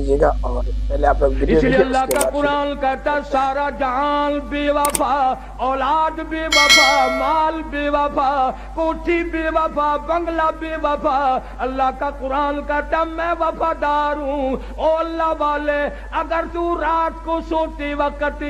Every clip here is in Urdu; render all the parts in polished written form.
لیجیے گا اور پہلے آپ لوگ ویڈیو اس لیے دیکھیں، اللہ اس کے کا بعد قرآن کہتا ہے سارا جہان بے وفا، اولاد بے وفا، مال بے وفا، کوٹھی بے وفا، بنگلہ بے وفا، اللہ کا قرآن کہتا ہے میں وفادار ہوں۔ او اللہ والے، اگر تو رات کو سوتے وقت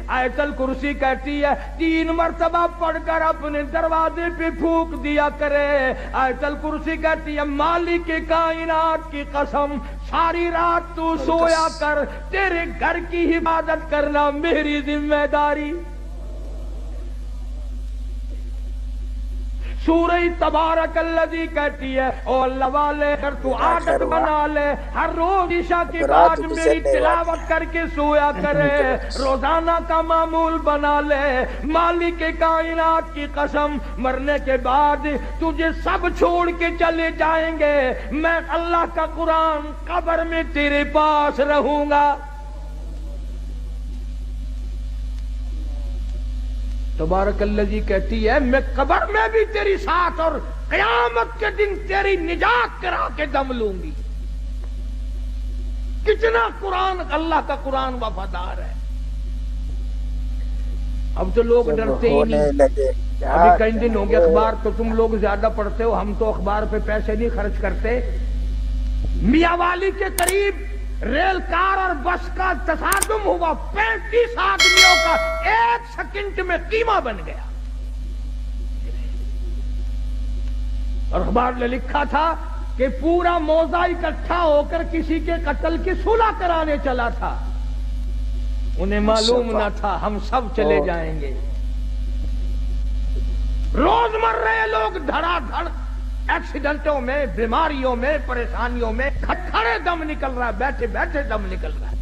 آیت الکرسی کہتی ہے 3 مرتبہ پڑھ کر اپنے دروازے پہ پھونک دیا کرے، آیت الکرسی کہتی ہے مالک کائنات کی قسم ساری رات تو سویا کر، تیرے گھر کی حفاظت کرنا میری ذمہ داری۔ سورہ تبارک الذی کہتی ہے او اللہ والے اگر تو عادت بنا لے ہر روز عشاء کے بعد میری تلاوت کر کے سویا کرے، روزانہ کا معمول بنا لے، مالک کائنات کی قسم مرنے کے بعد تجھے سب چھوڑ کے چلے جائیں گے، میں اللہ کا قرآن قبر میں تیرے پاس رہوں گا۔ تبارک الذی کہتی ہے میں قبر میں بھی تیری ساتھ اور قیامت کے دن تیری نجات کرا کے دم لوں گی۔ کتنا قرآن، اللہ کا قرآن وفادار ہے۔ اب تو لوگ ڈرتے ہی نہیں۔ ابھی کئی دن ہو گئے اخبار تو تم لوگ زیادہ پڑھتے ہو، ہم تو اخبار پہ پیسے نہیں خرچ کرتے۔ میاں والی کے قریب ریل کار اور بس کا تصادم ہوا، 35 آدمیوں کا 1 سیکنڈ میں قیمہ بن گیا، اور اخبار نے لکھا تھا کہ پورا موضع اکٹھا ہو کر کسی کے قتل کی صلح کرانے چلا تھا، انہیں معلوم نہ تھا ہم سب چلے جائیں گے۔ روز مر رہے لوگ دھڑا دھڑ ایکسیڈنٹوں میں، بیماریوں میں، پریشانیوں میں کھڑے دم نکل رہا ہے، بیٹھے بیٹھے دم نکل رہا ہے۔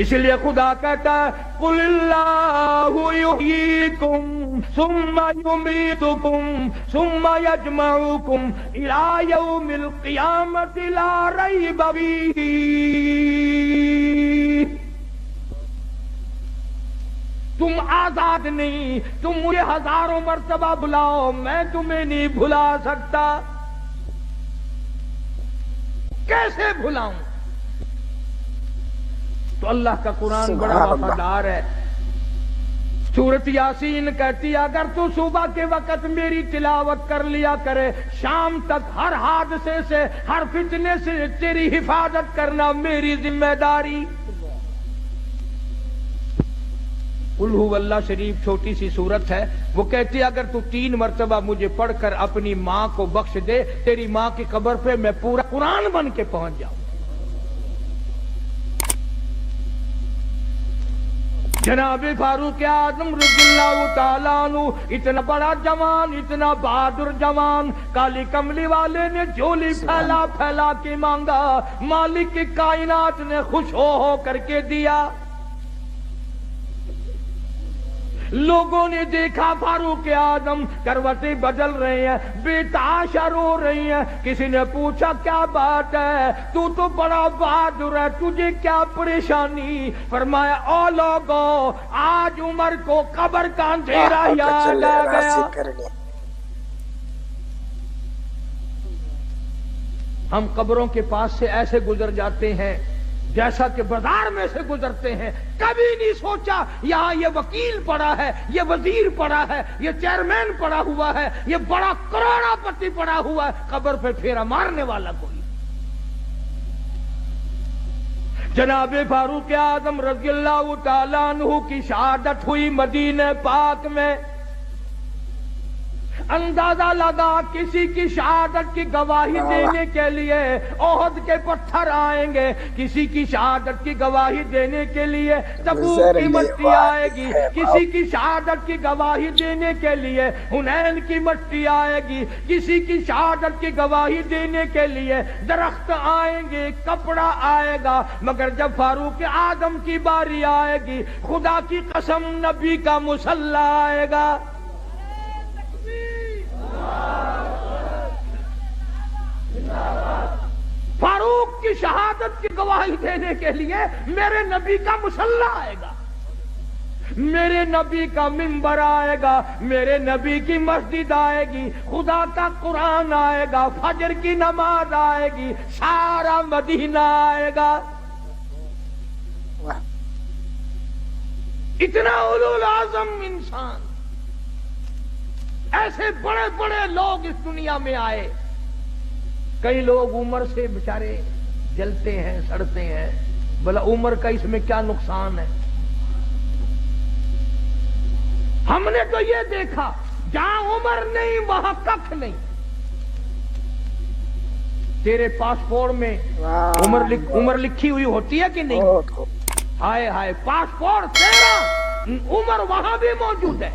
اس لیے خدا کہتا ہے قُلِ اللَّهُ يُحْيِيكُمْ ثُمَّ يُمِيتُكُمْ ثُمَّ يَجْمَعُكُمْ إِلَى يَوْمِ الْقِيَامَةِ لَا رَيْبَ فِيهِ۔ تم آزاد نہیں، تم مجھے ہزاروں مرتبہ بلاؤ میں تمہیں نہیں بھلا سکتا۔ کیسے بھلاؤں؟ تو اللہ کا قرآن بڑا وفادار ہے۔ سورۃ یاسین کہتی ہے اگر تو صبح کے وقت میری تلاوت کر لیا کرے، شام تک ہر حادثے سے، ہر فتنے سے تیری حفاظت کرنا میری ذمہ داری۔ قل هو اللہ شریف چھوٹی سی سورت ہے، وہ کہتی ہے اگر تو 3 مرتبہ مجھے پڑھ کر اپنی ماں کو بخش دے، تیری ماں کی قبر پہ میں پورا قرآن بن کے پہنچ جاؤں۔ جناب فاروق اعظم رضی اللہ تعالیٰ عنہ اتنا بڑا جوان، اتنا بہادر جوان، کالی کملی والے نے جھولی پھیلا پھیلا کے مانگا، مالک کی کائنات نے خوش ہو کر کے دیا۔ لوگوں نے دیکھا فاروق اعظم کروٹیں بدل رہے ہیں، بے تحاشا رو رہی ہیں، کسی نے پوچھا کیا بات ہے، تو بڑا بہادر ہے، تجھے کیا پریشانی؟ فرمایا او لوگوں آج عمر کو قبر کا اندھیرا یاد آ گیا۔ ہم قبروں کے پاس سے ایسے گزر جاتے ہیں جیسا کہ بازار میں سے گزرتے ہیں، کبھی نہیں سوچا یہاں یہ وکیل پڑا ہے، یہ وزیر پڑا ہے، یہ چیئرمین پڑا ہوا ہے، یہ بڑا کروڑا پتی پڑا ہوا ہے، قبر پہ پھیرا مارنے والا کوئی۔ جناب فاروق اعظم رضی اللہ تعالیٰ عنہ کی شہادت ہوئی مدینہ پاک میں۔ اندازہ لگا کسی کی شہادت کی گواہی دینے کے لیے احد کے پتھر آئیں گے، کسی کی شہادت کی گواہی دینے کے لیے تبوک کی مٹی آئے گی، کسی کی شہادت کی گواہی دینے کے لیے حنین کی مٹی آئے گی، کسی کی شہادت کی گواہی دینے کے لیے درخت آئیں گے، کپڑا آئے گا، مگر جب فاروق اعظم کی باری آئے گی خدا کی قسم نبی کا مصلی آئے گا۔ فاروق کی شہادت کی گواہی دینے کے لیے میرے نبی کا مصلی آئے گا۔ میرے نبی کا منبر آئے گا، میرے نبی کی مسجد آئے گی، خدا کا قرآن آئے گا، فجر کی نماز آئے گی، سارا مدینہ آئے گا۔ اتنا اولو العظم انسان، ایسے بڑے بڑے لوگ اس دنیا میں آئے۔ کئی لوگ عمر سے بیچارے جلتے ہیں، سڑتے ہیں، بلا عمر کا اس میں کیا نقصان ہے؟ ہم نے تو یہ دیکھا جہاں عمر نہیں وہاں ککھ نہیں۔ تیرے پاسپورٹ میں عمر لکھی ہوئی ہوتی ہے کہ نہیں؟ ہائے ہائے، پاسپورٹ تیرا، عمر وہاں بھی موجود ہے۔